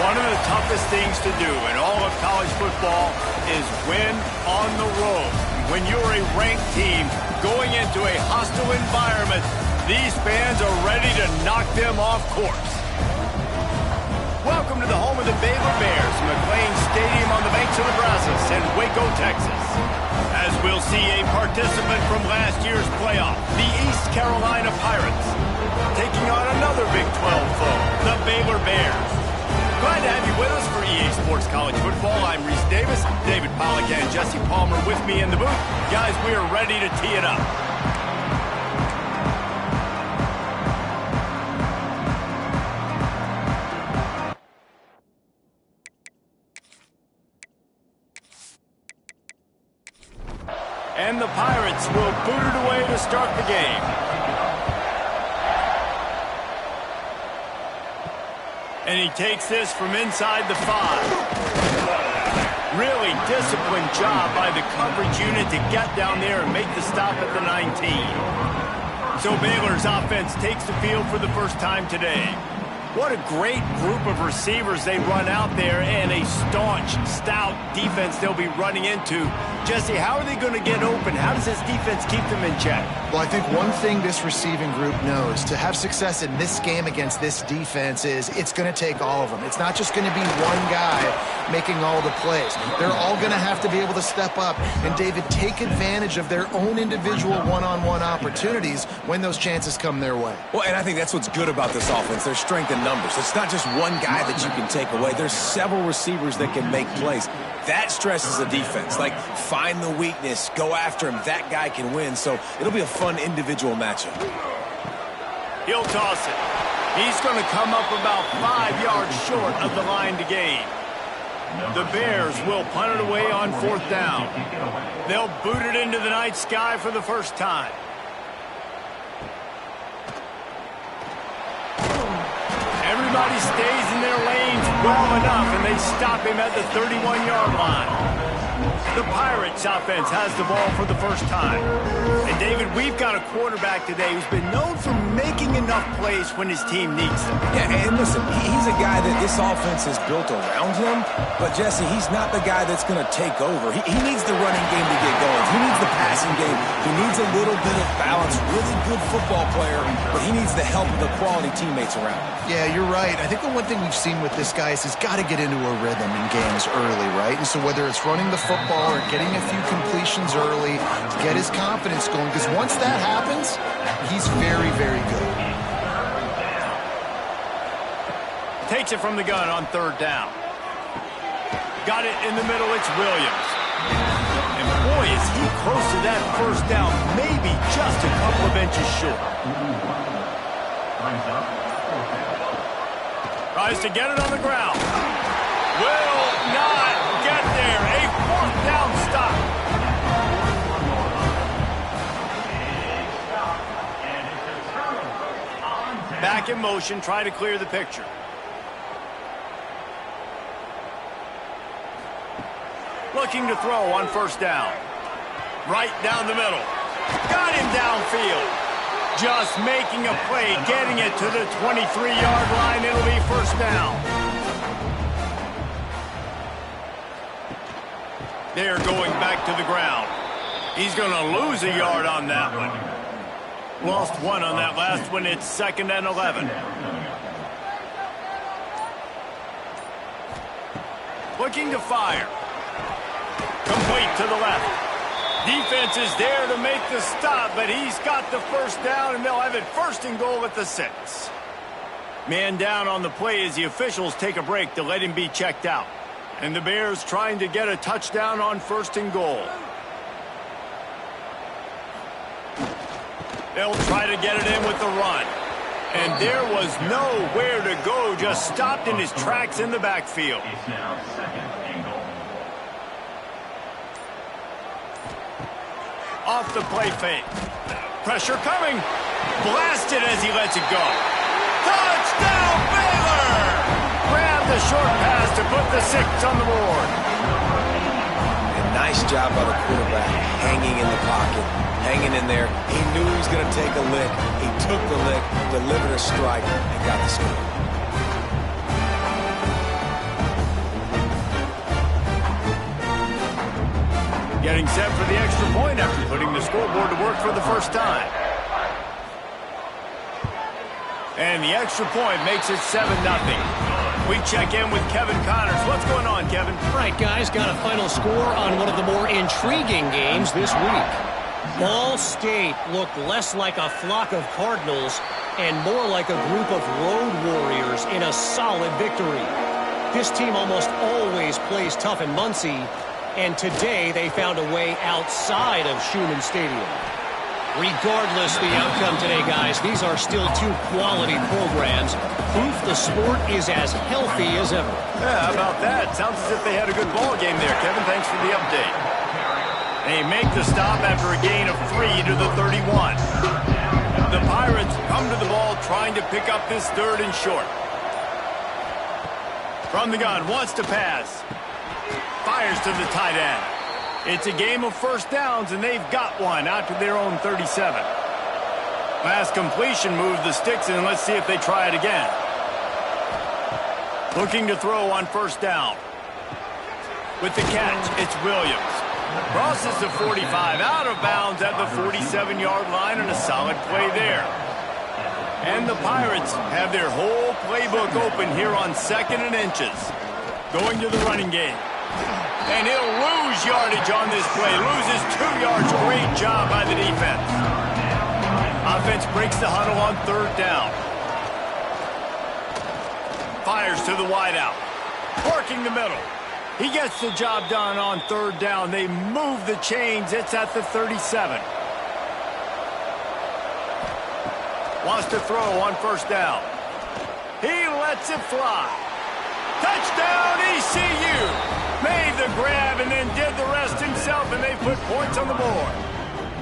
One of the toughest things to do in all of college football is win on the road. When you're a ranked team going into a hostile environment, these fans are ready to knock them off course. Welcome to the home of the Baylor Bears, McLean Stadium on the banks of the Brazos in Waco, Texas. As we'll see a participant from last year's playoff, the East Carolina Pirates, taking on another Big 12 foe, the Baylor Bears. Glad to have you with us for EA Sports College Football. I'm Reese Davis, David Pollack and Jesse Palmer with me in the booth. Guys, we are ready to tee it up. And the Pirates will boot it away to start the game. And he takes this from inside the 5. Really disciplined job by the coverage unit to get down there and make the stop at the 19. So Baylor's offense takes the field for the first time today. What a great group of receivers they run out there, and a staunch, stout defense they'll be running into. Jesse, how are they going to get open? How does this defense keep them in check? Well, I think one thing this receiving group knows to have success in this game against this defense is it's going to take all of them. It's not just going to be one guy making all the plays. They're all going to have to be able to step up and, David, take advantage of their own individual one-on-one opportunities when those chances come their way. Well, and I think that's what's good about this offense, their strength in numbers. It's not just one guy that you can take away. There's several receivers that can make plays. That stresses the defense. Like, find the weakness, go after him. That guy can win. So it'll be a fun individual matchup. He'll toss it. He's going to come up about 5 yards short of the line to gain. The Bears will punt it away on 4th down. They'll boot it into the night sky for the first time. Everybody stays in their lanes well enough, and they stop him at the 31-yard line. The Pirates offense has the ball for the first time. And, David, we've got a quarterback today who's been known for making enough plays when his team needs them. Yeah, and listen, he's a guy that this offense is built around him. But, Jesse, he's not the guy that's going to take over. He needs the running game to get going. He needs the passing game. He needs a little bit of balance. Really good football player, but he needs the help of the quality teammates around him. Yeah, you're right. I think the one thing we've seen with this guy is he's got to get into a rhythm in games early, right? And so whether it's running the football or getting a few completions early to get his confidence going, because once that happens, he's very, very good. Takes it from the gun on 3rd down. Got it in the middle. It's Williams. And boy, is he close to that 1st down, maybe just a couple of inches short. Tries to get it on the ground. Will not get there. A 4th down stop. Back in motion, try to clear the picture. Looking to throw on 1st down. Right down the middle. Got him downfield. Just making a play, getting it to the 23-yard line. It'll be 1st down. They're going back to the ground. He's going to lose a yard on that one. Lost 1 on that last one. It's 2nd and 11. Looking to fire. Complete to the left. Defense is there to make the stop, but he's got the 1st down, and they'll have it 1st and goal at the 6. Man down on the play as the officials take a break to let him be checked out. And the Bears trying to get a touchdown on 1st and goal. They'll try to get it in with the run. And there was nowhere to go, just stopped in his tracks in the backfield. It's now 2nd and goal. Off the play fake. Pressure coming. Blasted as he lets it go. Touchdown, Baylor! Grab the short pass to put the 6 on the board. And nice job by the quarterback, hanging in the pocket, hanging in there. He knew he was going to take a lick. He took the lick, delivered a strike, and got the score. Getting set for the extra point after putting the scoreboard to work for the first time. And the extra point makes it 7-0. We check in with Kevin Connors. What's going on, Kevin? All right, guys, got a final score on one of the more intriguing games this week. Ball State looked less like a flock of Cardinals and more like a group of road warriors in a solid victory. This team almost always plays tough in Muncie, and today they found a way outside of Schumann Stadium. Regardless the outcome today, guys, these are still two quality programs. Proof the sport is as healthy as ever. Yeah, how about that? Sounds as if they had a good ball game there, Kevin. Thanks for the update. They make the stop after a gain of 3 to the 31. The Pirates come to the ball trying to pick up this 3rd and short. From the gun, wants to pass. Fires to the tight end. It's a game of first downs, and they've got one out to their own 37. Last completion moved the sticks in. Let's see if they try it again. Looking to throw on first down. With the catch, it's Williams. Crosses the 45, out of bounds at the 47-yard line, and a solid play there. And the Pirates have their whole playbook open here on 2nd and inches. Going to the running game. And he'll lose yardage on this play. Loses 2 yards. Great job by the defense. Offense breaks the huddle on 3rd down. Fires to the wideout. Parking the middle. He gets the job done on 3rd down. They move the chains. It's at the 37. Wants to throw on first down. He lets it fly. Touchdown, ECU. Made the grab and then did the rest himself, and they put points on the board.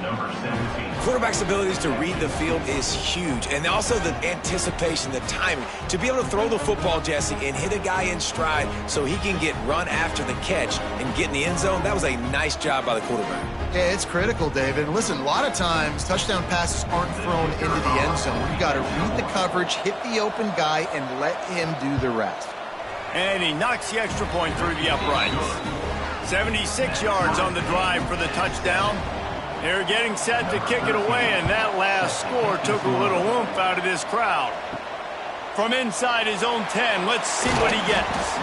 Number 17. Quarterback's abilities to read the field is huge, and also the anticipation, the timing. To be able to throw the football, Jesse, and hit a guy in stride so he can get run after the catch and get in the end zone, that was a nice job by the quarterback. Yeah, it's critical, David. And listen, a lot of times touchdown passes aren't thrown into the end zone. You've got to read the coverage, hit the open guy, and let him do the rest. And he knocks the extra point through the uprights. 76 yards on the drive for the touchdown. They're getting set to kick it away, and that last score took a little oomph out of this crowd. From inside his own 10, let's see what he gets.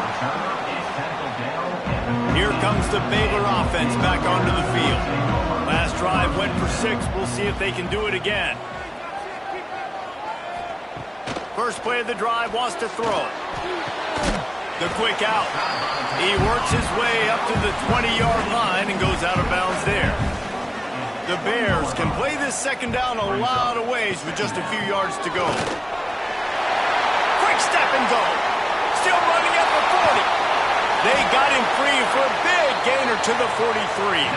Here comes the Baylor offense back onto the field. Last drive went for 6. We'll see if they can do it again. First play of the drive, wants to throw. The quick out. He works his way up to the 20-yard line and goes out of bounds there. The Bears can play this 2nd down a lot of ways with just a few yards to go. Quick step and go. Still running at the 40. They got him free for a big gainer to the 43.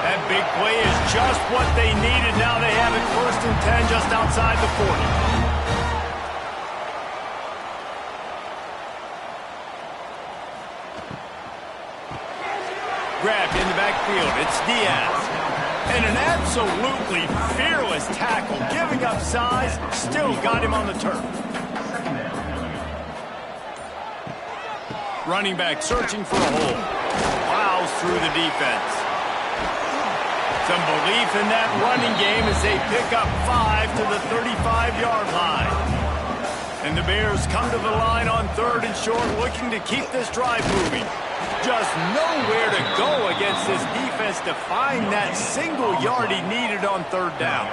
That big play is just what they needed. Now they have it 1st and 10 just outside the 40. Grabbed in the backfield. It's Diaz. And an absolutely fearless tackle. Giving up size. Still got him on the turf. Running back searching for a hole. Plows through the defense. Some belief in that running game as they pick up 5 to the 35-yard line. And the Bears come to the line on 3rd and short, looking to keep this drive moving. Just nowhere to go against this defense to find that single yard he needed on 3rd down.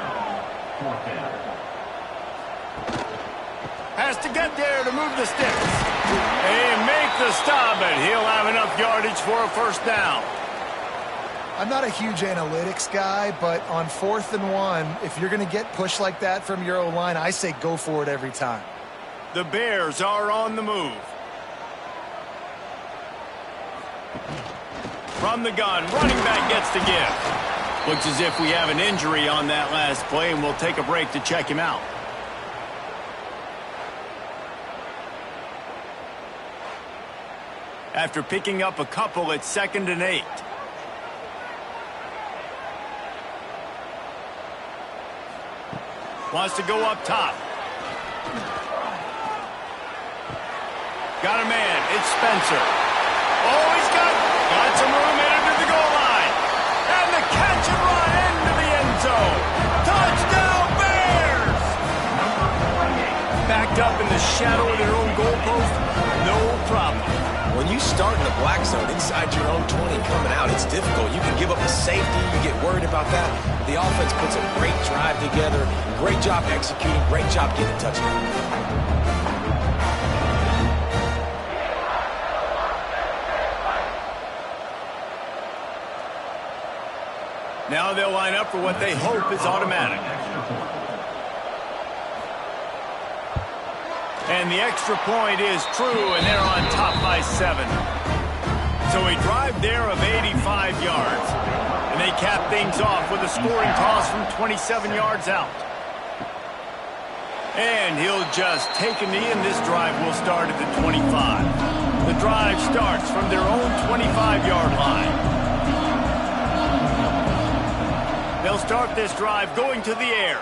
Has to get there to move the sticks. And make the stop, but he'll have enough yardage for a 1st down. I'm not a huge analytics guy, but on 4th and 1, if you're going to get pushed like that from your O-line, I say go for it every time. The Bears are on the move. From the gun, running back gets the give. Looks as if we have an injury on that last play, and we'll take a break to check him out. After picking up a couple, it's 2nd and 8. Wants to go up top. Got a man. It's Spencer. Oh, he's got some room headed to the goal line. start in the black zone, inside your own 20, coming out, it's difficult. You can give up a safety. You get worried about that. The offense puts a great drive together. Great job executing. Great job getting a touchdown. Now they'll line up for what they hope is automatic. And the extra point is true, and they're on top by 7. So a drive there of 85 yards. And they cap things off with a scoring toss from 27 yards out. And he'll just take a knee, and this drive will start at the 25. The drive starts from their own 25-yard line. They'll start this drive going to the air.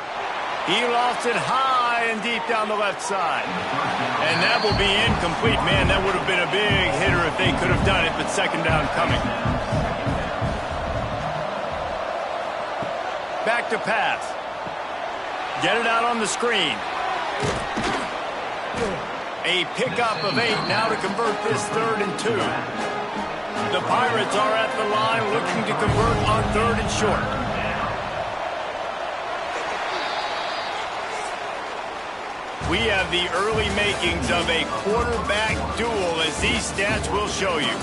He lofts it high and deep down the left side. And that will be incomplete. Man, that would have been a big hitter if they could have done it, but second down coming. Back to pass. Get it out on the screen. A pickup of 8 now to convert this 3rd and 2. The Pirates are at the line looking to convert on 3rd and short. We have the early makings of a quarterback duel, as these stats will show you.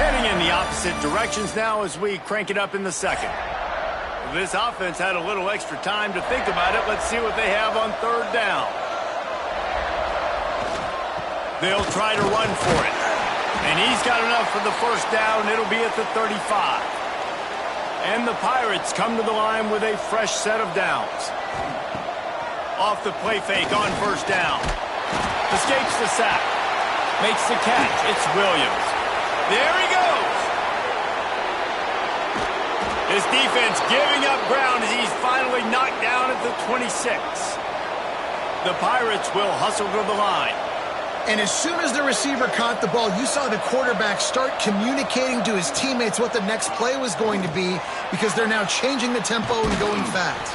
Heading in the opposite directions now as we crank it up in the second. This offense had a little extra time to think about it. Let's see what they have on 3rd down. They'll try to run for it. And he's got enough for the first down. It'll be at the 35. And the Pirates come to the line with a fresh set of downs. Off the play fake on 1st down. Escapes the sack. Makes the catch. It's Williams. There he goes. This defense giving up ground as he's finally knocked down at the 26. The Pirates will hustle to the line. And as soon as the receiver caught the ball, you saw the quarterback start communicating to his teammates what the next play was going to be, because they're now changing the tempo and going fast.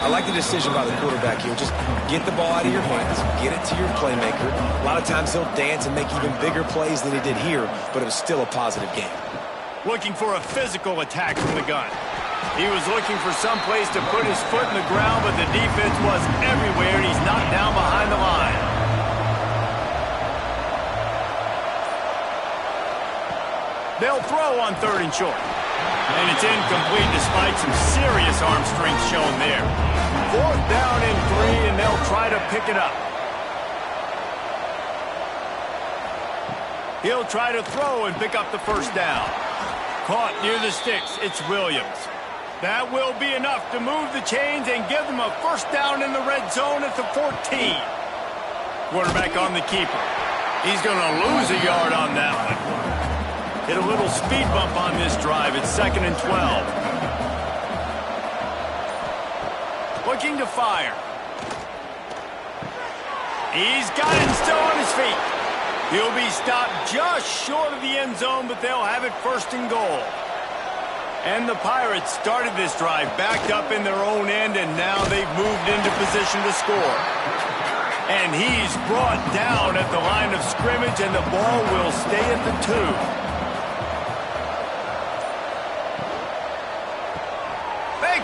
I like the decision by the quarterback here. Just get the ball out of your hands, get it to your playmaker. A lot of times he'll dance and make even bigger plays than he did here, but it was still a positive game. Looking for a physical attack from the gun. He was looking for some place to put his foot in the ground, but the defense was everywhere, and he's knocked down behind the line. They'll throw on 3rd and short. And it's incomplete despite some serious arm strength shown there. 4th down and 3, and they'll try to pick it up. He'll try to throw and pick up the first down. Caught near the sticks. It's Williams. That will be enough to move the chains and give them a first down in the red zone at the 14. Quarterback on the keeper. He's going to lose a yard on that one. Hit a little speed bump on this drive. It's 2nd and 12. Looking to fire. He's got it still on his feet. He'll be stopped just short of the end zone, but they'll have it 1st and goal. And the Pirates started this drive backed up in their own end, and now they've moved into position to score. And he's brought down at the line of scrimmage, and the ball will stay at the 2.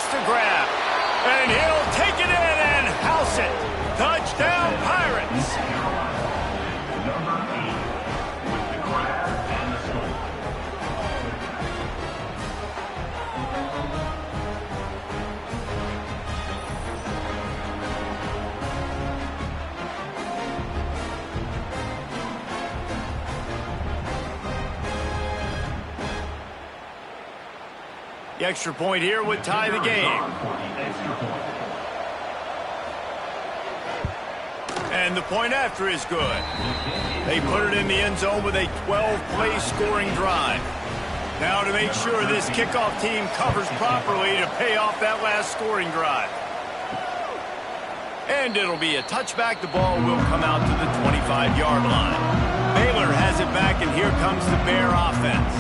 To grab, and he'll take it in and house it. Touchdown, Pirates. Number 8 with the grab and the score. The extra point here would tie the game. And the point after is good. They put it in the end zone with a 12-play scoring drive. Now to make sure this kickoff team covers properly to pay off that last scoring drive. And it'll be a touchback. The ball will come out to the 25-yard line. Baylor has it back, and here comes the Bear offense.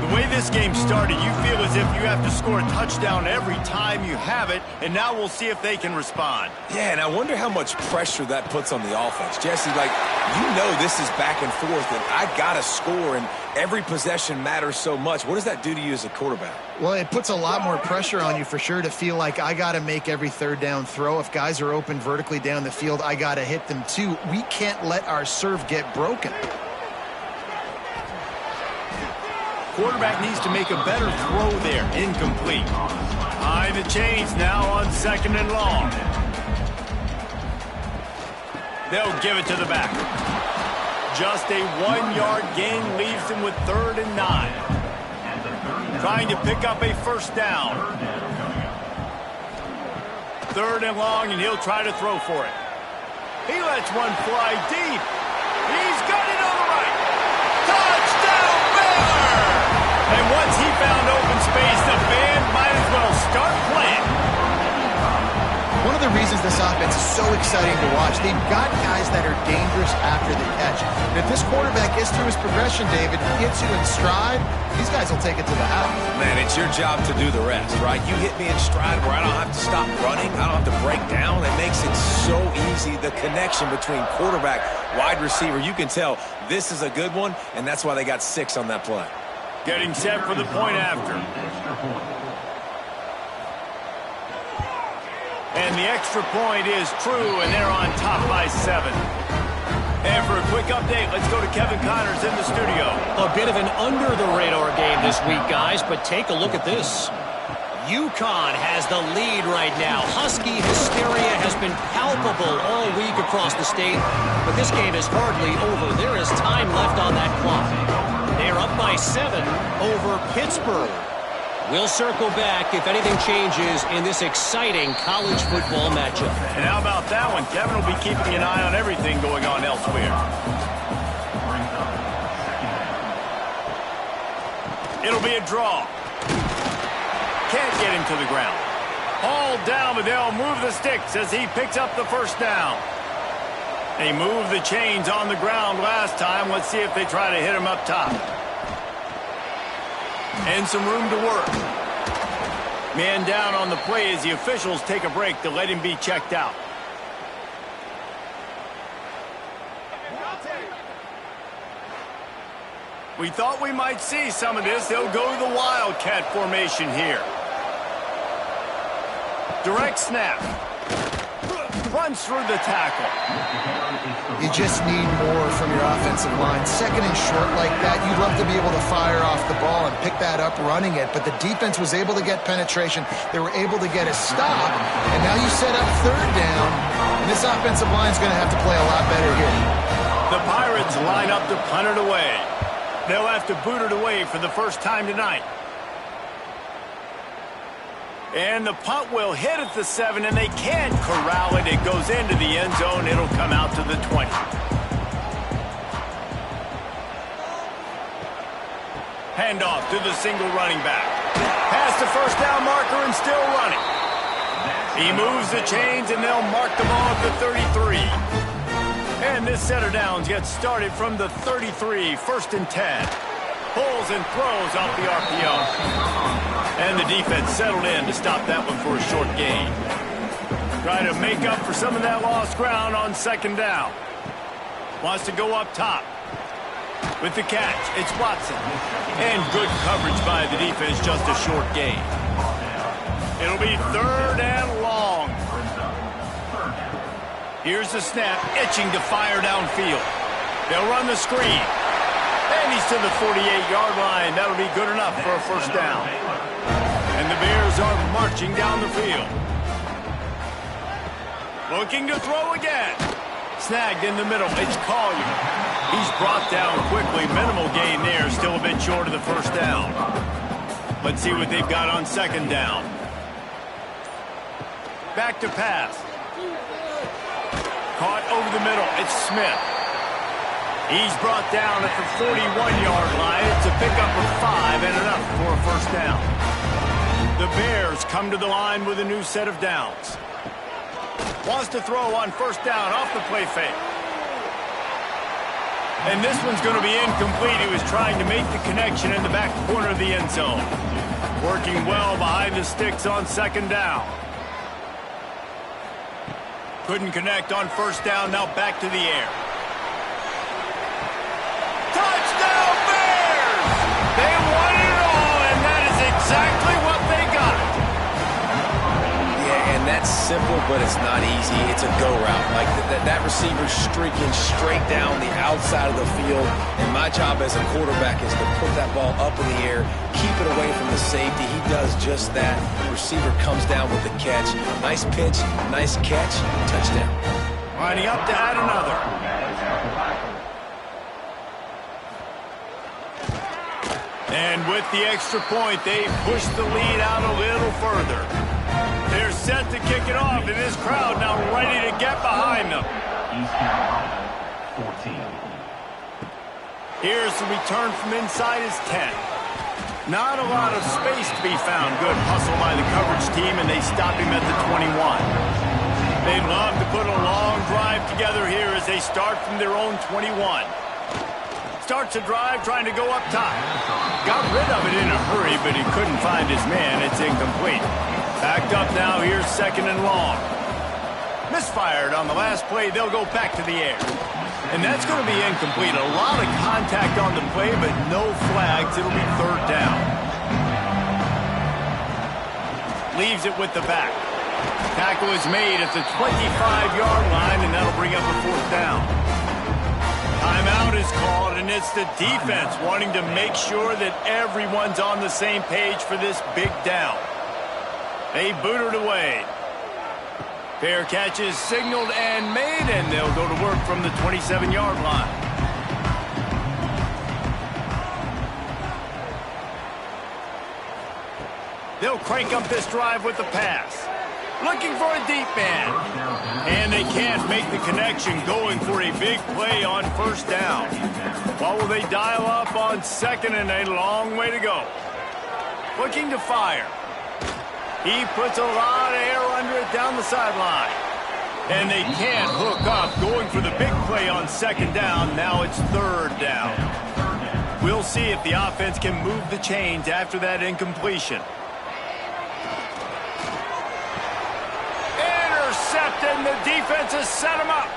The The way this game started, you feel as if you have to score a touchdown every time you have it, and now we'll see if they can respond. Yeah, and I wonder how much pressure that puts on the offense. Jesse, like, you know this is back and forth, and I got to score, and every possession matters so much. What does that do to you as a quarterback? Well, it puts a lot more pressure on you for sure to feel like I got to make every third down throw. If guys are open vertically down the field, I got to hit them too. We can't let our serve get broken. Quarterback needs to make a better throw there. Incomplete. High the chains now on 2nd and long. They'll give it to the back. Just a 1-yard gain leaves him with 3rd and 9. Trying to pick up a first down. 3rd and long, and he'll try to throw for it. He lets one fly deep. He's got it on the right. Touchdown, Baylor! And once he found open space, the band might as well start playing. One of the reasons this offense is so exciting to watch, they've got guys that are dangerous after the catch. And if this quarterback gets through his progression, David, gets you in stride, these guys will take it to the house. Man, it's your job to do the rest, right? You hit me in stride where I don't have to stop running. I don't have to break down. It makes it so easy. The connection between quarterback, wide receiver, you can tell this is a good one, and that's why they got 6 on that play. Getting set for the point after. And the extra point is true, and they're on top by 7. And for a quick update, let's go to Kevin Connors in the studio. A bit of an under-the-radar game this week, guys, but take a look at this. UConn has the lead right now. Husky hysteria has been palpable all week across the state, but this game is hardly over. There is time left on that clock. They're up by 7 over Pittsburgh. We'll circle back if anything changes in this exciting college football matchup. And how about that one? Kevin will be keeping an eye on everything going on elsewhere. It'll be a draw. Can't get him to the ground. All down, but they'll move the sticks as he picks up the first down. They moved the chains on the ground last time. Let's see if they try to hit him up top. And some room to work. Man down on the play as the officials take a break to let him be checked out. We thought we might see some of this. They'll go to the Wildcat formation here. Direct snap. Runs through the tackle. You just need more from your offensive line. 2nd and short like that, you'd love to be able to fire off the ball and pick that up running it, but the defense was able to get penetration. They were able to get a stop, and now you set up 3rd down, and this offensive line is going to have to play a lot better here. The Pirates line up to punt it away. They'll have to boot it away for the first time tonight. And the punt will hit at the 7, and they can't corral it. It goes into the end zone. It'll come out to the 20. Handoff to the single running back. Past the first down marker and still running. He moves the chains, and they'll mark the ball at the 33. And this set of downs gets started from the 33, 1st and 10. Pulls and throws off the RPO. And the defense settled in to stop that one for a short gain. Trying to make up for some of that lost ground on 2nd down. Wants to go up top. With the catch, it's Watson. And good coverage by the defense, just a short gain. It'll be 3rd and long. Here's the snap, itching to fire downfield. They'll run the screen. And he's to the 48-yard line. That'll be good enough for a first down. And the Bears are marching down the field. Looking to throw again. Snagged in the middle. It's Collier. He's brought down quickly. Minimal gain there. Still a bit short of the first down. Let's see what they've got on 2nd down. Back to pass. Caught over the middle. It's Smith. He's brought down at the 41-yard line. It's a pickup of 5 and enough for a first down. The Bears come to the line with a new set of downs. Wants to throw on 1st down off the play fake. And this one's going to be incomplete. He was trying to make the connection in the back corner of the end zone. Working well behind the sticks on second down. Couldn't connect on first down. Now back to the air. Touchdown Bears! They won it all, and that is exactly what they got. Yeah, and that's simple, but it's not easy. It's a go route. Like that receiver streaking straight down the outside of the field, and my job as a quarterback is to put that ball up in the air, keep it away from the safety. He does just that. The receiver comes down with the catch. Nice pitch, nice catch, touchdown. Lining up to add another. And with the extra point, they push the lead out a little further. They're set to kick it off, and this crowd now ready to get behind them. 14. Here's the return from inside his 10. Not a lot of space to be found. Good hustle by the coverage team, and they stop him at the 21. They'd love to put a long drive together here as they start from their own 21. Starts a drive trying to go up top. Got rid of it in a hurry, but he couldn't find his man. It's incomplete. Backed up now. Here's second and long. Misfired on the last play. They'll go back to the air. And that's going to be incomplete. A lot of contact on the play, but no flags. It'll be third down. Leaves it with the back. Tackle is made at the 25-yard line, and that'll bring up a fourth down. Timeout is called, and it's the defense wanting to make sure that everyone's on the same page for this big down. They boot it away. Fair catch is signaled and made, and they'll go to work from the 27-yard line. They'll crank up this drive with the pass. Looking for a deep man. And they can't make the connection, going for a big play on first down. What will they dial up on second, and a long way to go? Looking to fire. He puts a lot of air under it down the sideline. And they can't hook up, going for the big play on second down. Now it's third down. We'll see if the offense can move the chains after that incompletion. And the defense has set him up.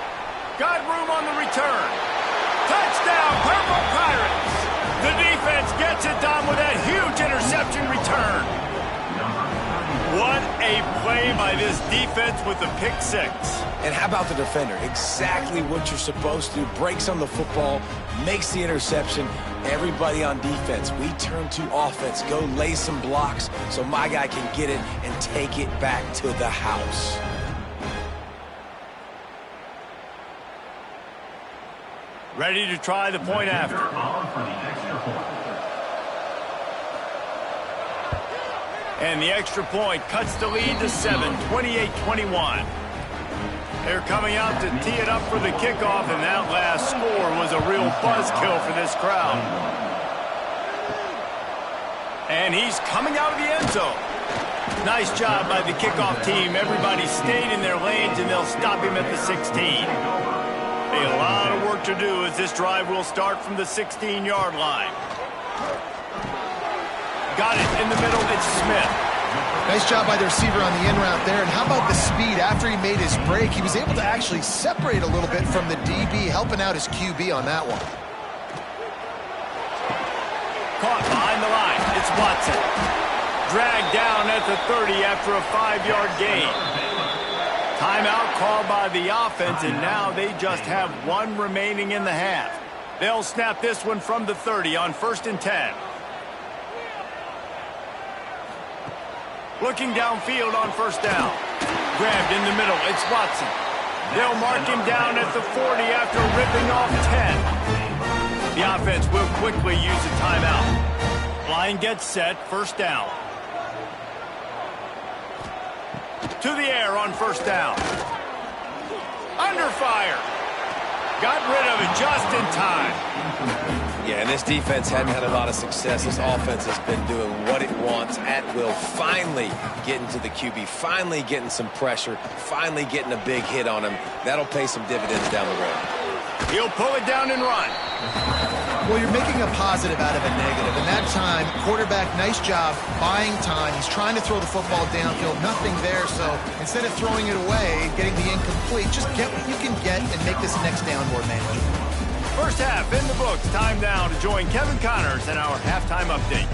Got room on the return. Touchdown, Purple Pirates. The defense gets it done with that huge interception return. What a play by this defense with the pick six. And how about the defender? Exactly what you're supposed to do. Breaks on the football, makes the interception. Everybody on defense, we turn to offense. Go lay some blocks so my guy can get it and take it back to the house. Ready to try the point after. And the extra point cuts the lead to 7, 28-21. They're coming out to tee it up for the kickoff, and that last score was a real buzzkill for this crowd. And he's coming out of the end zone. Nice job by the kickoff team. Everybody stayed in their lanes, and they'll stop him at the 16. A lot of work to do as this drive will start from the 16-yard line. Got it in the middle. It's Smith. Nice job by the receiver on the in route there. And how about the speed? After he made his break, he was able to actually separate a little bit from the DB, helping out his QB on that one. Caught behind the line. It's Watson. Dragged down at the 30 after a 5-yard gain. Timeout called by the offense, and now they just have one remaining in the half. They'll snap this one from the 30 on 1st and 10. Looking downfield on first down. Grabbed in the middle. It's Watson. They'll mark him down at the 40 after ripping off 10. The offense will quickly use a timeout. Line gets set. First down. To the air on first down. Under fire. Got rid of it just in time. Yeah, and this defense hadn't had a lot of success. This offense has been doing what it wants at will. Finally getting to the QB. Finally getting some pressure. Finally getting a big hit on him. That'll pay some dividends down the road. He'll pull it down and run. Well, you're making a positive out of a negative. And that time, quarterback, nice job buying time. He's trying to throw the football downfield. Nothing there. So instead of throwing it away, getting the incomplete, just get what you can get and make this next down more manageable. First half in the books. Time now to join Kevin Connors in our halftime update.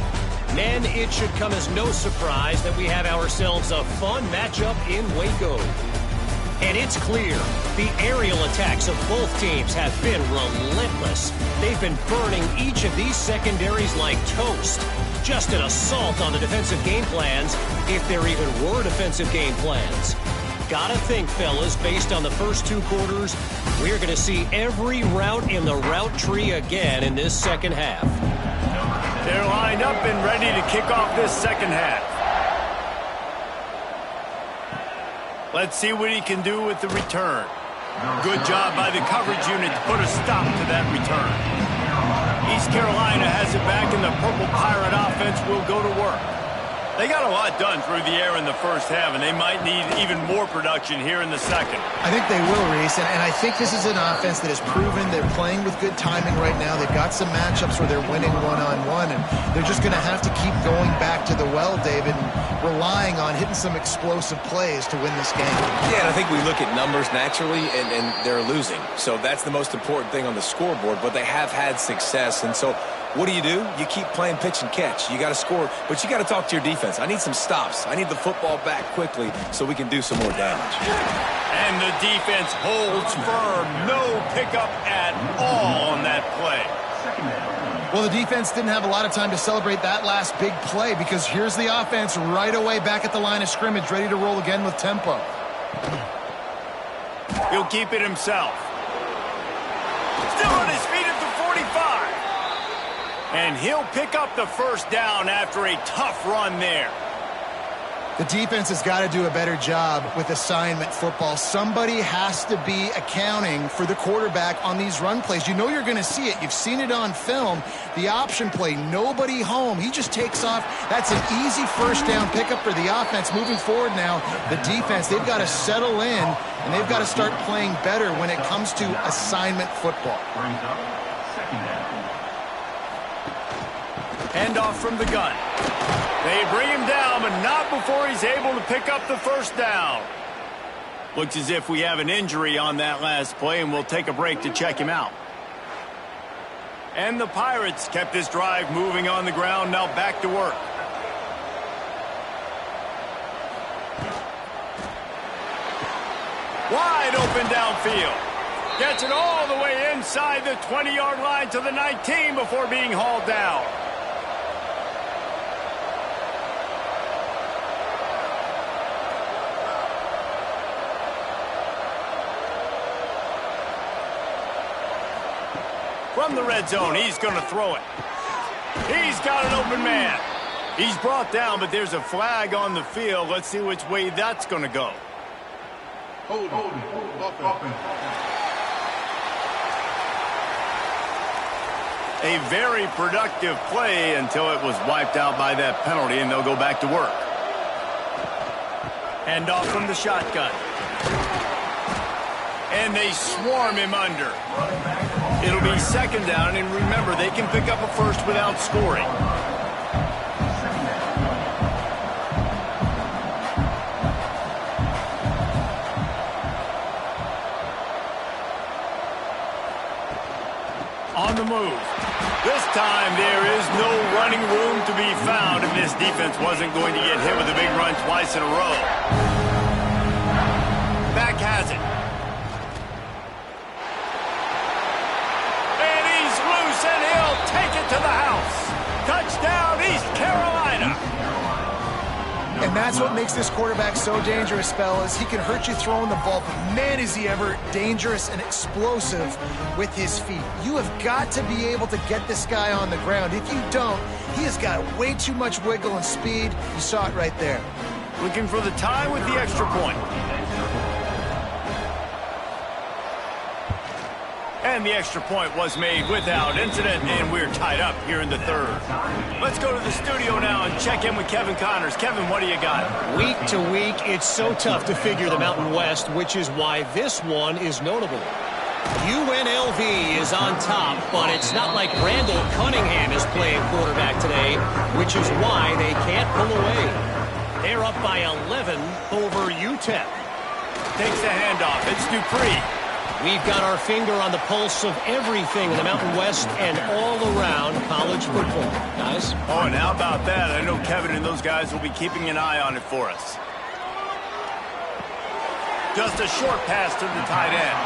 Men, it should come as no surprise that we have ourselves a fun matchup in Waco. And it's clear, the aerial attacks of both teams have been relentless. They've been burning each of these secondaries like toast. Just an assault on the defensive game plans, if there even were defensive game plans. Gotta think, fellas, based on the first two quarters, we're going to see every route in the route tree again in this second half. They're lined up and ready to kick off this second half. Let's see what he can do with the return. Good job by the coverage unit to put a stop to that return. East Carolina has it back, and the Purple Pirate offense will go to work. They got a lot done through the air in the first half, and they might need even more production here in the second. I think they will, Reese, and I think this is an offense that has proven they're playing with good timing right now. They've got some matchups where they're winning one-on-one, and they're just going to have to keep going back to the well, David, and relying on hitting some explosive plays to win this game. Yeah, and I think we look at numbers naturally, and they're losing. So that's the most important thing on the scoreboard, but they have had success, and so what do? You keep playing pitch and catch. You got to score, but you got to talk to your defense. I need some stops. I need the football back quickly so we can do some more damage. And the defense holds firm. No pickup at all on that play. Well, the defense didn't have a lot of time to celebrate that last big play because here's the offense right away back at the line of scrimmage, ready to roll again with tempo. He'll keep it himself. Still on his feet at the 45. And he'll pick up the first down after a tough run there. The defense has got to do a better job with assignment football. Somebody has to be accounting for the quarterback on these run plays. You know you're going to see it. You've seen it on film. The option play, nobody home. He just takes off. That's an easy first down pickup for the offense. Moving forward now, the defense, they've got to settle in, and they've got to start playing better when it comes to assignment football. Handoff from the gun. They bring him down, but not before he's able to pick up the first down. Looks as if we have an injury on that last play, and we'll take a break to check him out. And the Pirates kept this drive moving on the ground, now back to work. Wide open downfield. Gets it all the way inside the 20-yard line to the 19 before being hauled down. From the red zone, he's going to throw it. He's got an open man. He's brought down, but there's a flag on the field. Let's see which way that's going to go. Hold. A very productive play until it was wiped out by that penalty, and they'll go back to work. Hand off from the shotgun. And they swarm him under. It'll be second down, and remember, they can pick up a first without scoring. On the move. This time, there is no running room to be found if this defense wasn't going to get hit with a big run twice in a row. Back has it. And he's loose, and he'll take it to the house. Touchdown, East Carolina. And that's what makes this quarterback so dangerous, fellas. He can hurt you throwing the ball, but man, is he ever dangerous and explosive with his feet. You have got to be able to get this guy on the ground. If you don't, he has got way too much wiggle and speed. You saw it right there. Looking for the tie with the extra point. And the extra point was made without incident, and we're tied up here in the third. Let's go to the studio now and check in with Kevin Connors. Kevin, what do you got? Week to week, it's so tough to figure the Mountain West, which is why this one is notable. UNLV is on top, but it's not like Randall Cunningham is playing quarterback today, which is why they can't pull away. They're up by 11 over UTEP. Takes the handoff. It's Dupree. We've got our finger on the pulse of everything in the Mountain West and all around college football. Guys? Oh, and how about that? I know Kevin and those guys will be keeping an eye on it for us. Just a short pass to the tight end.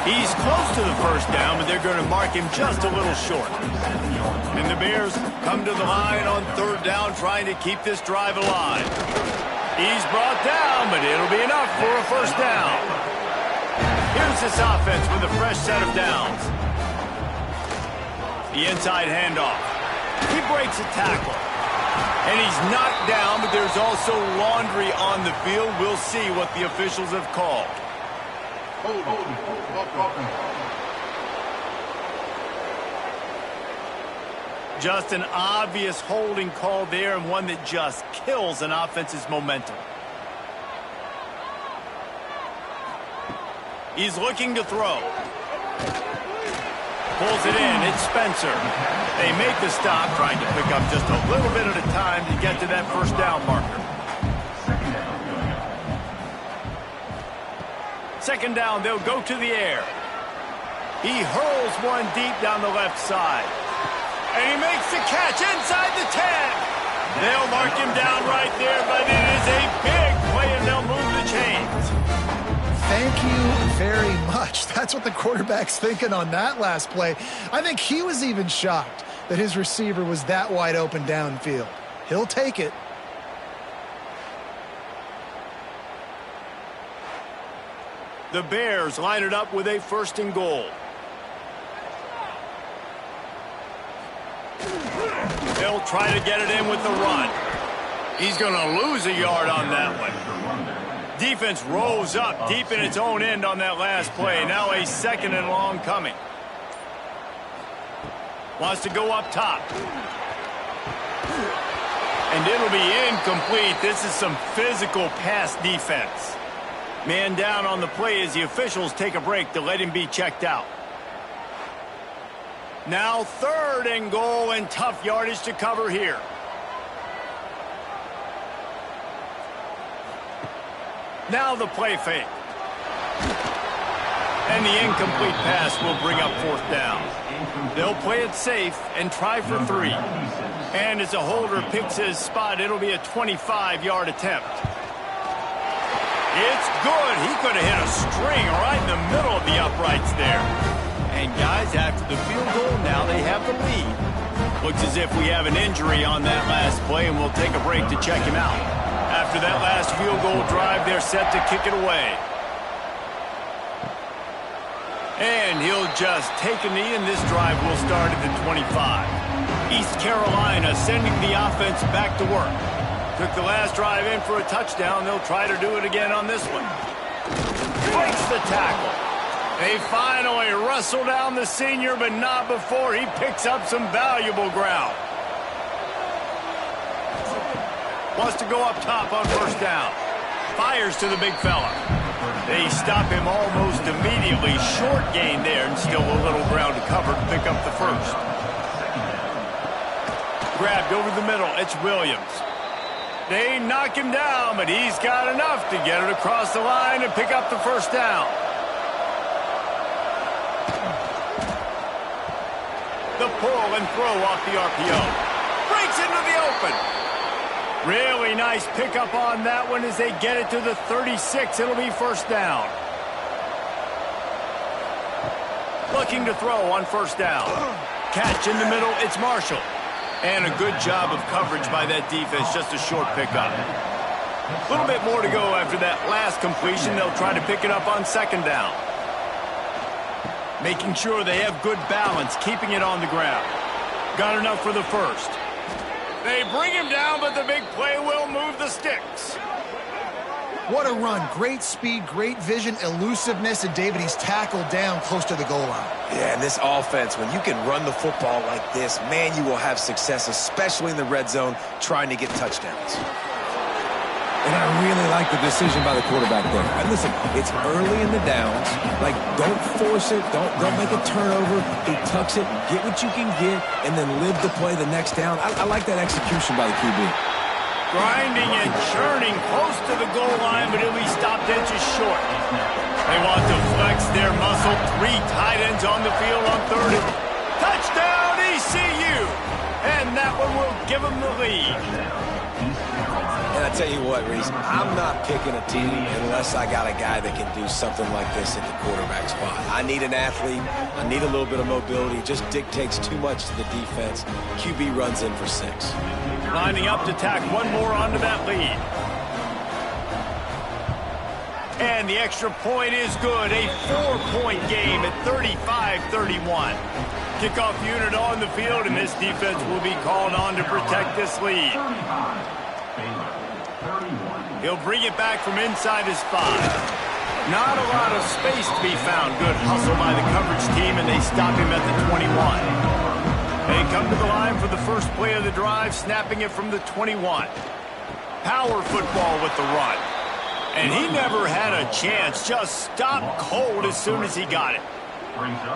He's close to the first down, but they're going to mark him just a little short. And the Bears come to the line on third down, trying to keep this drive alive. He's brought down, but it'll be enough for a first down. Here's this offense with a fresh set of downs. The inside handoff. He breaks a tackle. And he's knocked down, but there's also laundry on the field. We'll see what the officials have called. Just an obvious holding call there, and one that just kills an offense's momentum. He's looking to throw. Pulls it in. It's Spencer. They make the stop, trying to pick up just a little bit at a time to get to that first down marker. Second down, they'll go to the air. He hurls one deep down the left side. And he makes the catch inside the 10. They'll mark him down right there, but it is a big play, and they'll move the chains. Thank you very much. That's what the quarterback's thinking on that last play. I think he was even shocked that his receiver was that wide open downfield. He'll take it. The Bears line it up with a first and goal. They'll try to get it in with the run. He's going to lose a yard on that one. Defense rolls up deep in its own end on that last play. Now a second and long coming. Wants to go up top. And it'll be incomplete. This is some physical pass defense. Man down on the play as the officials take a break to let him be checked out. Now third and goal, and tough yardage to cover here. Now the play fake. And the incomplete pass will bring up fourth down. They'll play it safe and try for 3. And as a holder picks his spot, it'll be a 25-yard attempt. It's good. He could have hit a string right in the middle of the uprights there. And guys, after the field goal, now they have the lead. Looks as if we have an injury on that last play, and we'll take a break to check him out. After that last field goal drive, they're set to kick it away. And he'll just take a knee, and this drive will start at the 25. East Carolina sending the offense back to work. Took the last drive in for a touchdown. They'll try to do it again on this one. Breaks the tackle. They finally wrestle down the senior, but not before he picks up some valuable ground. Wants to go up top on first down. Fires to the big fella. They stop him almost immediately. Short gain there, and still a little ground to cover to pick up the first. Grabbed over the middle. It's Williams. They knock him down, but he's got enough to get it across the line and pick up the first down. The pull and throw off the RPO. Breaks into the open. Really nice pickup on that one as they get it to the 36. It'll be first down. Looking to throw on first down. Catch in the middle. It's Marshall. And a good job of coverage by that defense. Just a short pickup. A little bit more to go after that last completion. They'll try to pick it up on second down. Making sure they have good balance, keeping it on the ground. Got enough for the first. They bring him down, but the big play will move the sticks. What a run. Great speed, great vision, elusiveness, and David, he's tackled down close to the goal line. Yeah, and this offense, when you can run the football like this, man, you will have success, especially in the red zone, trying to get touchdowns. And I really like the decision by the quarterback there. And listen, it's early in the downs. Like, don't force it. Don't make a turnover. He tucks it, get what you can get, and then live to play the next down. I like that execution by the QB. Grinding and churning close to the goal line, but he'll be stopped inches short. They want to flex their muscle. 3 tight ends on the field on 3rd. Touchdown, ECU! And that one will give them the lead. And I tell you what, Reese, I'm not picking a team unless I got a guy that can do something like this at the quarterback spot. I need an athlete. I need a little bit of mobility. It just dictates too much to the defense. QB runs in for 6. Lining up to tack one more onto that lead. And the extra point is good. A 4-point game at 35-31. Kickoff unit on the field, and this defense will be called on to protect this lead. He'll bring it back from inside his 5. Not a lot of space to be found. Good hustle by the coverage team, and they stop him at the 21. They come to the line for the first play of the drive, snapping it from the 21. Power football with the run. And he never had a chance. Just stopped cold as soon as he got it.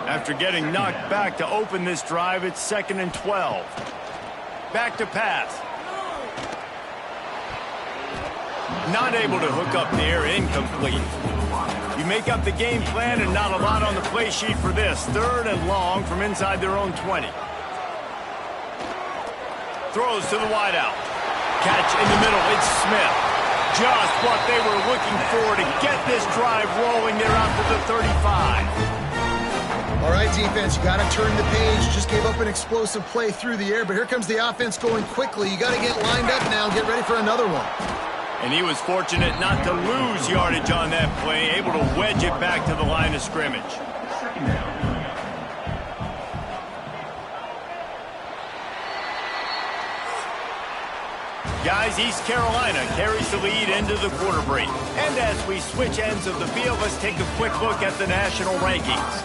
After getting knocked back to open this drive, it's 2nd and 12. Back to pass. Not able to hook up there, incomplete. You make up the game plan and not a lot on the play sheet for this. 3rd and long from inside their own 20. Throws to the wideout. Catch in the middle, it's Smith. Just what they were looking for to get this drive rolling. They're out to the 35. All right, defense, you got to turn the page. Just gave up an explosive play through the air, but here comes the offense going quickly. You got to get lined up now and get ready for another one. And he was fortunate not to lose yardage on that play, able to wedge it back to the line of scrimmage. Guys, East Carolina carries the lead into the quarter break. And as we switch ends of the field, let's take a quick look at the national rankings.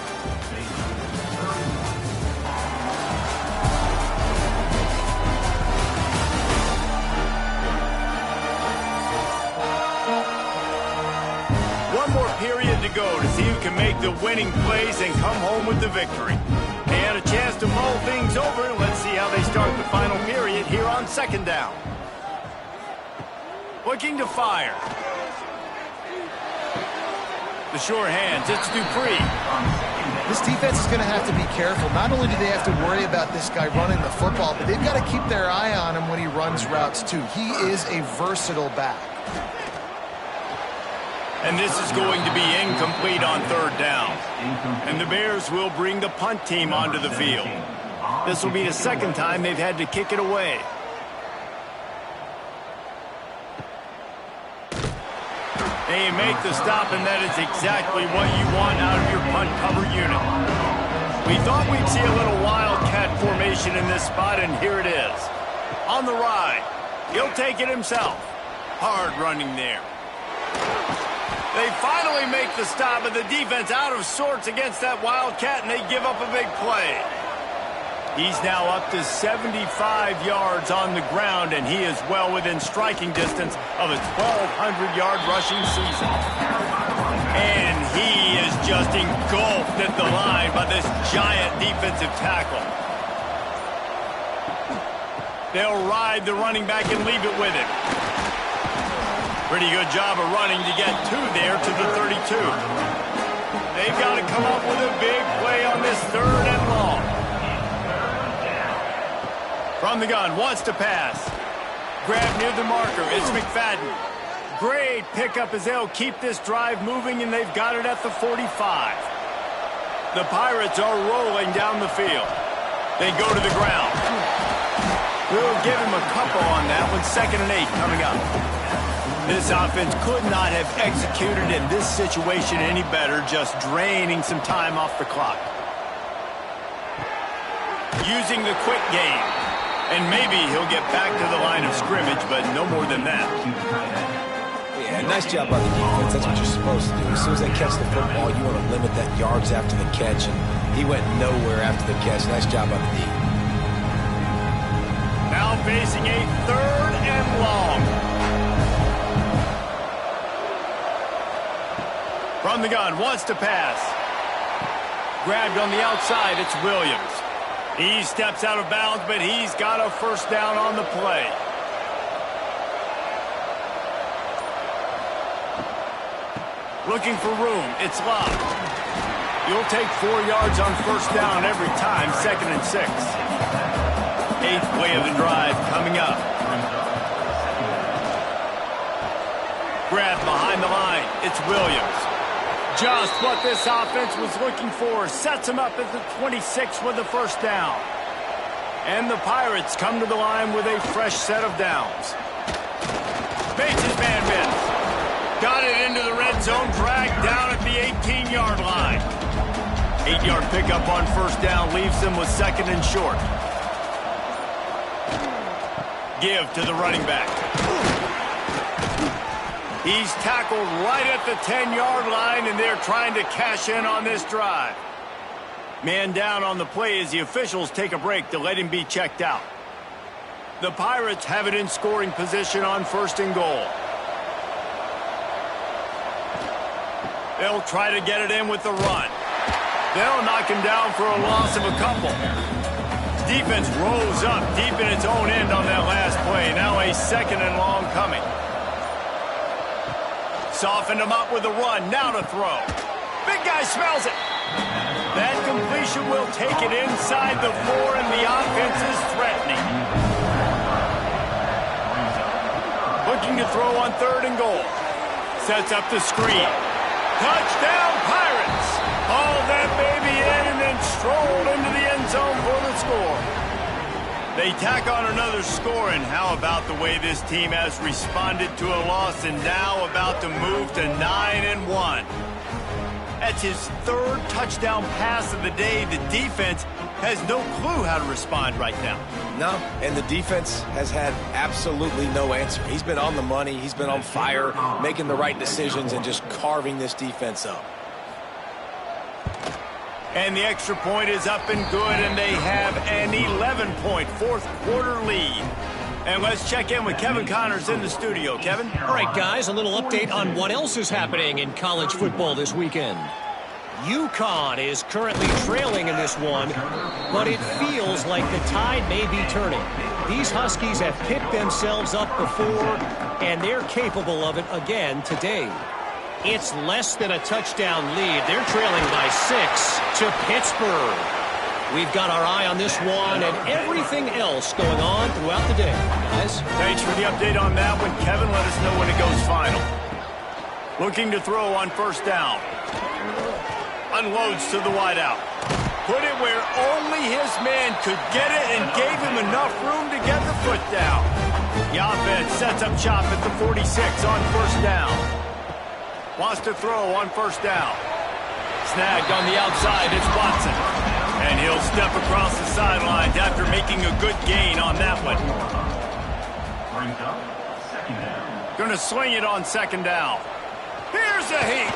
One more period to go to see who can make the winning plays and come home with the victory. They had a chance to mull things over, and let's see how they start the final period here on 2nd down. Looking to fire. The sure hands, it's Dupree. This defense is going to have to be careful. Not only do they have to worry about this guy running the football, but they've got to keep their eye on him when he runs routes too. He is a versatile back. And this is going to be incomplete on 3rd down. And the Bears will bring the punt team onto the field. This will be the 2nd time they've had to kick it away. They make the stop, and that is exactly what you want out of your punt cover unit. We thought we'd see a little wildcat formation in this spot, and here it is. On the ride. He'll take it himself. Hard running there. They finally make the stop, and the defense out of sorts against that wildcat, and they give up a big play. He's now up to 75 yards on the ground, and he is well within striking distance of a 1,200-yard rushing season. And he is just engulfed at the line by this giant defensive tackle. They'll ride the running back and leave it with him. Pretty good job of running to get 2 there to the 32. They've got to come up with a big play on this 3rd and long. From the gun, wants to pass. Grab near the marker, it's McFadden. Great pickup as they'll keep this drive moving, and they've got it at the 45. The Pirates are rolling down the field. They go to the ground. We'll give him a couple on that one. 2nd and 8 coming up. This offense could not have executed in this situation any better, just draining some time off the clock. Using the quick game. And maybe he'll get back to the line of scrimmage, but no more than that. Yeah, nice job by the defense. That's what you're supposed to do. As soon as they catch the football, you want to limit that yards after the catch, and he went nowhere after the catch. Nice job by the D. Now facing a 3rd and long. From the gun, wants to pass. Grabbed on the outside, it's Williams. He steps out of bounds, but he's got a first down on the play. Looking for room, it's Love. You'll take 4 yards on first down every time, 2nd and 6. 8th play of the drive coming up. Grab behind the line, it's Williams. Just what this offense was looking for. Sets him up at the 26 with the first down. And the Pirates come to the line with a fresh set of downs. Makes his man miss. Got it into the red zone, dragged down at the 18-yard line. 8-yard pickup on first down leaves them with 2nd and short. Give to the running back. He's tackled right at the 10-yard line, and they're trying to cash in on this drive. Man down on the play as the officials take a break to let him be checked out. The Pirates have it in scoring position on 1st and goal. They'll try to get it in with the run. They'll knock him down for a loss of a couple. Defense rolls up deep in its own end on that last play. Now a 2nd and long coming. Softened him up with a run. Now to throw. Big guy smells it. That completion will take it inside the 4, and the offense is threatening. Looking to throw on 3rd and goal. Sets up the screen. Touchdown, Pirates! Hauled that baby in and then strolled into the end zone for the score. They tack on another score, and how about the way this team has responded to a loss and now about to move to 9-1. That's his 3rd touchdown pass of the day. The defense has no clue how to respond right now. No, and the defense has had absolutely no answer. He's been on the money. He's been on fire, making the right decisions and just carving this defense up. And the extra point is up and good, and they have an 11-point 4th quarter lead. And let's check in with Kevin Connors in the studio. Kevin? All right, guys, a little update on what else is happening in college football this weekend. UConn is currently trailing in this one, but it feels like the tide may be turning. These Huskies have picked themselves up before, and they're capable of it again today. It's less than a touchdown lead. They're trailing by 6 to Pittsburgh. We've got our eye on this one and everything else going on throughout the day. Guys? Thanks for the update on that one, Kevin. Let us know when it goes final. Looking to throw on first down. Unloads to the wideout. Put it where only his man could get it and gave him enough room to get the foot down. The offense sets up shop at the 46 on first down. Wants to throw on first down. Snagged on the outside, it's Watson. And he'll step across the sidelines after making a good gain on that one. Brings up 2nd down. Gonna swing it on 2nd down. Here's a heat.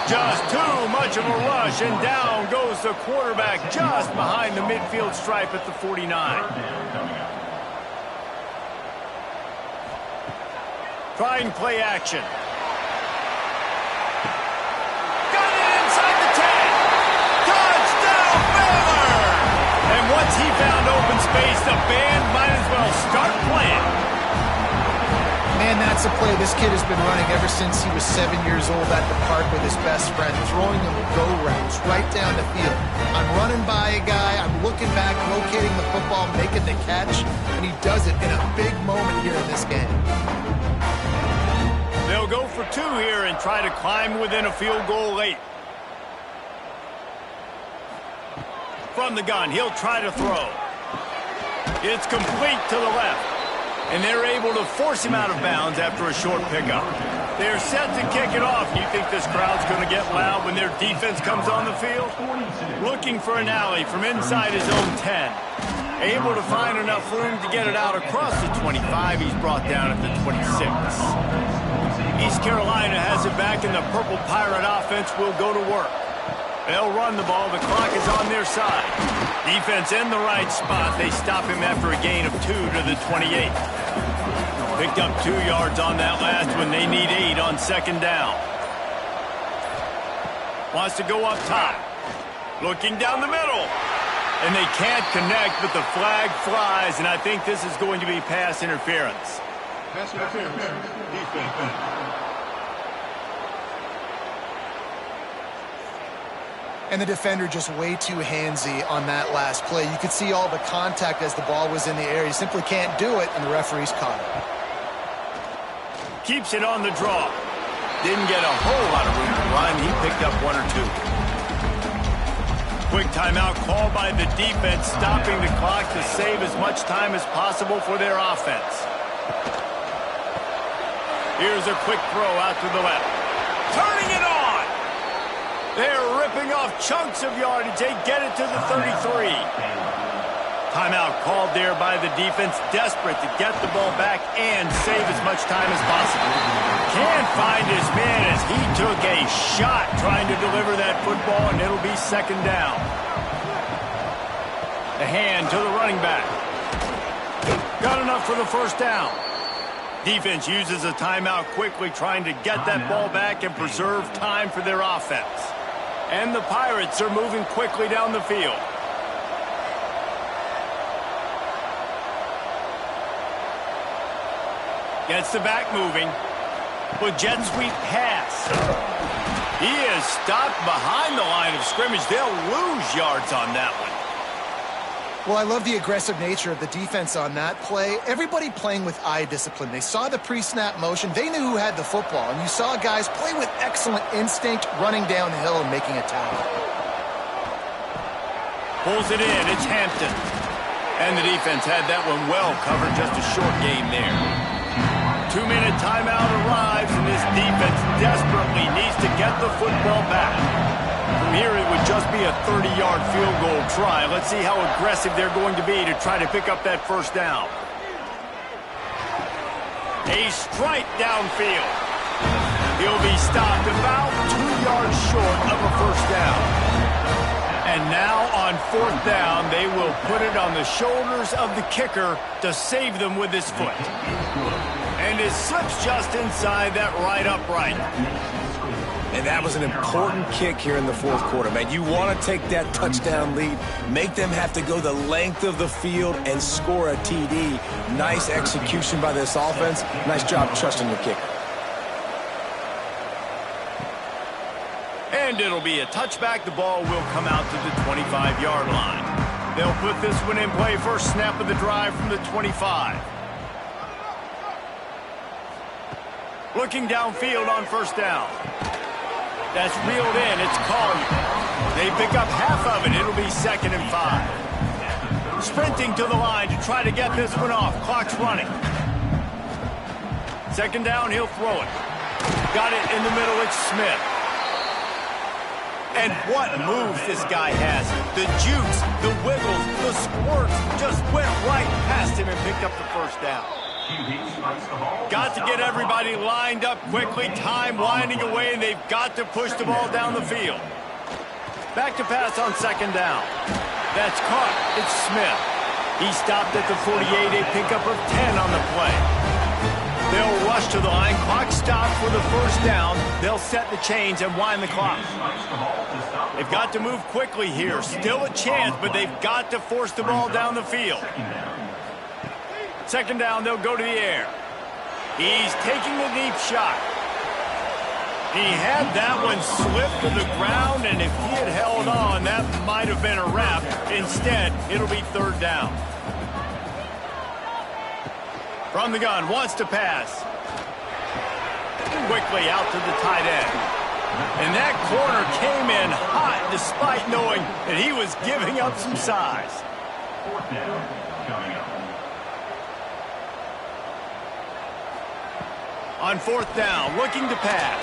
Just too much of a rush, and down goes the quarterback just behind the midfield stripe at the 49. Trying play action. Got it inside the 10. Touchdown, Baylor! And once he found open space, the band might as well start playing. Man, that's a play this kid has been running ever since he was 7 years old at the park with his best friend, throwing him go routes right down the field. I'm running by a guy, I'm looking back, locating the football, making the catch, and he does it in a big moment here in this game. They'll go for 2 here and try to climb within a field goal late. From the gun, he'll try to throw. It's complete to the left. And they're able to force him out of bounds after a short pickup. They're set to kick it off. You think this crowd's going to get loud when their defense comes on the field? Looking for an alley from inside his own 10. Able to find enough room to get it out across the 25. He's brought down at the 26. East Carolina has it back, and the Purple Pirate offense will go to work. They'll run the ball. The clock is on their side. Defense in the right spot. They stop him after a gain of 2 to the 28. Picked up 2 yards on that last one. They need 8 on 2nd down. Wants to go up top. Looking down the middle. And they can't connect, but the flag flies, and I think this is going to be pass interference. Pass interference. Defense. And the defender just way too handsy on that last play. You could see all the contact as the ball was in the air. You simply can't do it, and the referee's caught it. Keeps it on the draw. Didn't get a whole lot of room to run. He picked up one or two. Quick timeout called by the defense, stopping the clock to save as much time as possible for their offense. Here's a quick throw out to the left. Turning it on! They're ripping off chunks of yardage. They get it to the 33. Timeout called there by the defense, desperate to get the ball back and save as much time as possible. Can't find his man as he took a shot trying to deliver that football, and it'll be second down. The hand to the running back. Got enough for the first down. Defense uses a timeout quickly, trying to get that ball back and preserve time for their offense. And the Pirates are moving quickly down the field. Gets the back moving. With jet sweep pass. He is stopped behind the line of scrimmage. They'll lose yards on that one. Well, I love the aggressive nature of the defense on that play. Everybody playing with eye discipline. They saw the pre-snap motion. They knew who had the football. And you saw guys play with excellent instinct, running downhill and making a tackle. Pulls it in. It's Hampton. And the defense had that one well covered. Just a short game there. 2-minute timeout arrives, and this defense desperately needs to get the football back. From here, it would just be a 30-yard field goal try. Let's see how aggressive they're going to be to try to pick up that first down. A strike downfield. He'll be stopped about 2 yards short of a first down. And now on fourth down, they will put it on the shoulders of the kicker to save them with his foot. And it slips just inside that right upright. And that was an important kick here in the fourth quarter, man. You want to take that touchdown lead, make them have to go the length of the field and score a TD. Nice execution by this offense. Nice job trusting the kicker. And it'll be a touchback. The ball will come out to the 25-yard line. They'll put this one in play. First snap of the drive from the 25. Looking downfield on first down. That's reeled in. It's Collier. They pick up half of it. It'll be 2nd and 5. Sprinting to the line to try to get this one off. Clock's running. Second down, he'll throw it. Got it in the middle. It's Smith. And what moves this guy has. The jukes, the wiggles, the squirts just went right past him and picked up the first down. Got to get everybody lined up quickly. Time winding away, and they've got to push the ball down the field. Back to pass on second down. That's caught. It's Smith. He stopped at the 48, a pickup of 10 on the play. They'll rush to the line. Clock stopped for the first down. They'll set the chains and wind the clock. They've got to move quickly here. Still a chance, but they've got to force the ball down the field. Second down, they'll go to the air. He's taking the deep shot. He had that one slip to the ground, and if he had held on, that might have been a wrap. Instead, it'll be third down. From the gun, wants to pass. Quickly out to the tight end. And that corner came in hot despite knowing that he was giving up some size. Fourth down coming up. On fourth down, looking to pass.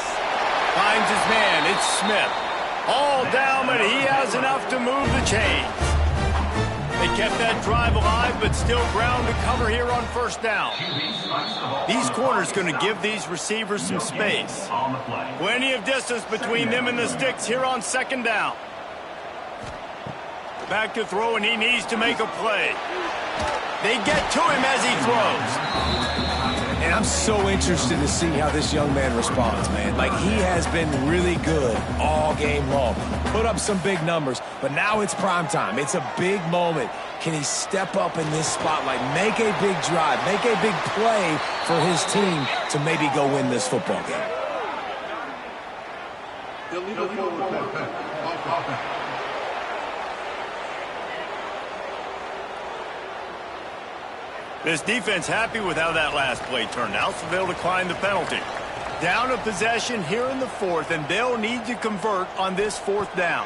Finds his man, it's Smith. All down, but he has enough to move the chains. They kept that drive alive, but still ground to cover here on first down. These corners going to give these receivers some space. Plenty of distance between them and the sticks here on second down. Back to throw, and he needs to make a play. They get to him as he throws. And I'm so interested to see how this young man responds, man. Like, he has been really good all game long. Put up some big numbers, but now it's prime time. It's a big moment. Can he step up in this spotlight, make a big drive, make a big play for his team to maybe go win this football game? This defense happy with how that last play turned out, so they'll decline the penalty. Down a possession here in the fourth, and they'll need to convert on this fourth down.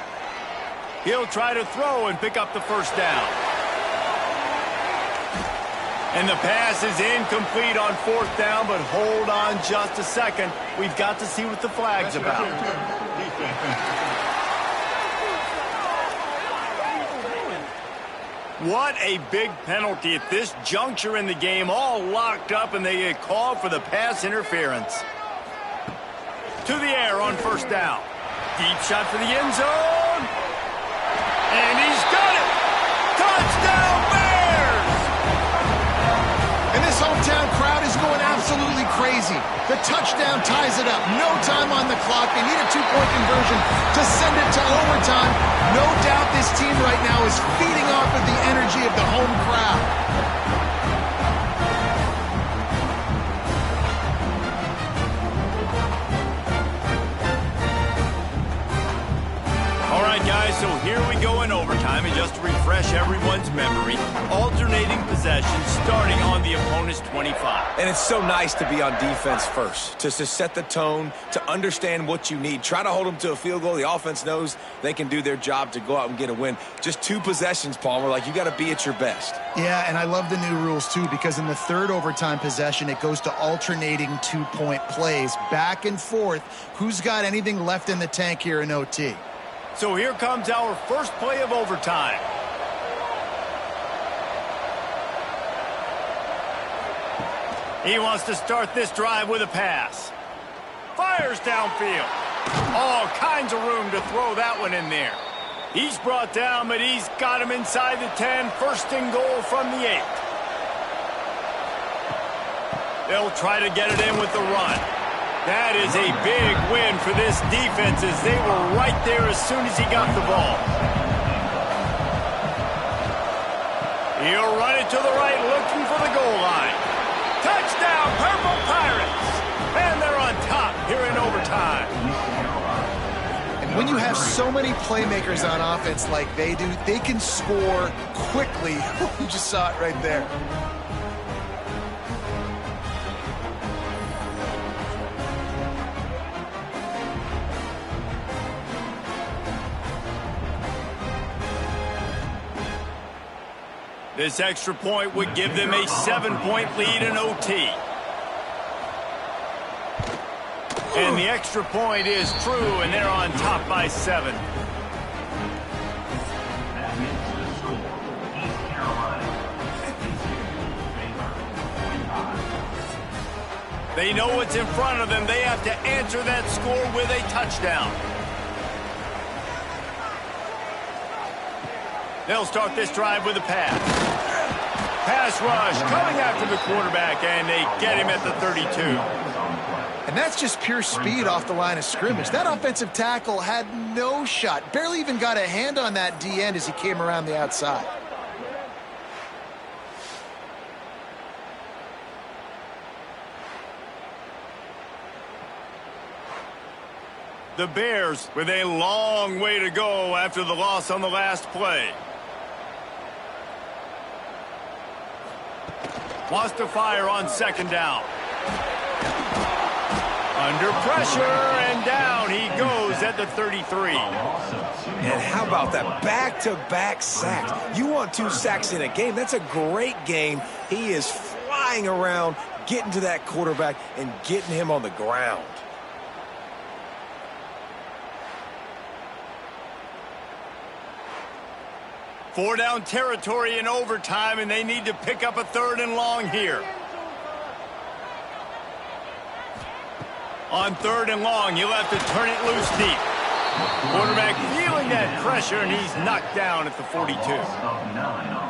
He'll try to throw and pick up the first down. And the pass is incomplete on fourth down, but hold on just a second. We've got to see what the flag's about. What a big penalty at this juncture in the game, all locked up, and they get called for the pass interference. To the air on first down. Deep shot for the end zone. And he's got it! Touchdown, Bears! And this hometown crowd is going absolutely crazy. The touchdown ties it up. No time on the clock. They need a two-point conversion to send it to overtime. No doubt this team right now is feeding off of the energy of the home crowd. All right, guys, so here we go in overtime, and just to refresh everyone's memory, alternating possession starting on the opponent's 25. And it's so nice to be on defense first, to set the tone, to understand what you need. Try to hold them to a field goal. The offense knows they can do their job to go out and get a win. Just 2 possessions, Palmer, like you got to be at your best. Yeah, and I love the new rules, too, because in the third overtime possession, it goes to alternating 2-point plays, back and forth. Who's got anything left in the tank here in OT? So here comes our first play of overtime. He wants to start this drive with a pass. Fires downfield. All kinds of room to throw that one in there. He's brought down, but he's got him inside the 10. First and goal from the 8. They'll try to get it in with the run. That is a big win for this defense, as they were right there as soon as he got the ball. He'll run it to the right, looking for the goal line. Touchdown, Purple Pirates! And they're on top here in overtime. And when you have so many playmakers on offense like they do, they can score quickly. You just saw it right there. This extra point would give them a 7-point lead in OT. And the extra point is true, and they're on top by 7. That makes the score East Carolina Baylor 45. They know what's in front of them. They have to answer that score with a touchdown. They'll start this drive with a pass. Pass rush coming after the quarterback, and they get him at the 32. And that's just pure speed off the line of scrimmage. That offensive tackle had no shot. Barely even got a hand on that D-end as he came around the outside. The Bears with a long way to go after the loss on the last play. Wants to fire on second down. Under pressure, and down he goes at the 33. And how about that back-to-back sacks? You want 2 sacks in a game. That's a great game. He is flying around, getting to that quarterback and getting him on the ground. Four-down territory in overtime, and they need to pick up a 3rd and long here. On 3rd and long, you'll have to turn it loose deep. Quarterback feeling that pressure, and he's knocked down at the 42.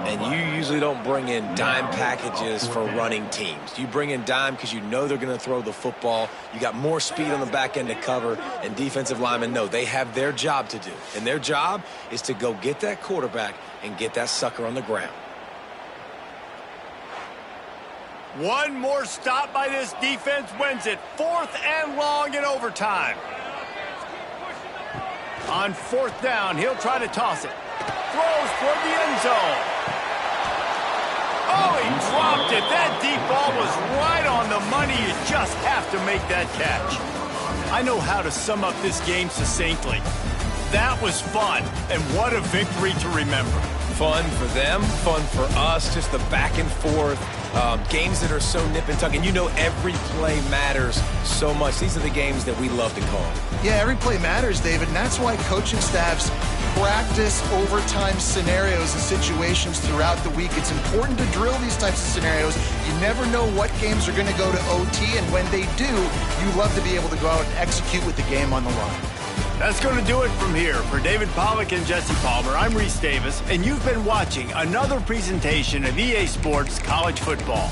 And you usually don't bring in dime packages for running teams. You bring in dime because you know they're going to throw the football. You got more speed on the back end to cover, and defensive linemen know they have their job to do. And their job is to go get that quarterback and get that sucker on the ground. One more stop by this defense wins it. 4th and long in overtime. On 4th down, he'll try to toss it. Throws toward the end zone. Oh, he dropped it. That deep ball was right on the money. You just have to make that catch. I know how to sum up this game succinctly. That was fun, and what a victory to remember. Fun for them, fun for us, just the back and forth, games that are so nip and tuck. And you know every play matters so much. These are the games that we love to call. Yeah, every play matters, David, and that's why coaching staffs practice overtime scenarios and situations throughout the week. It's important to drill these types of scenarios. You never know what games are going to go to OT, and when they do, you love to be able to go out and execute with the game on the line. That's going to do it from here. For David Pollack and Jesse Palmer, I'm Reese Davis, and you've been watching another presentation of EA Sports College Football.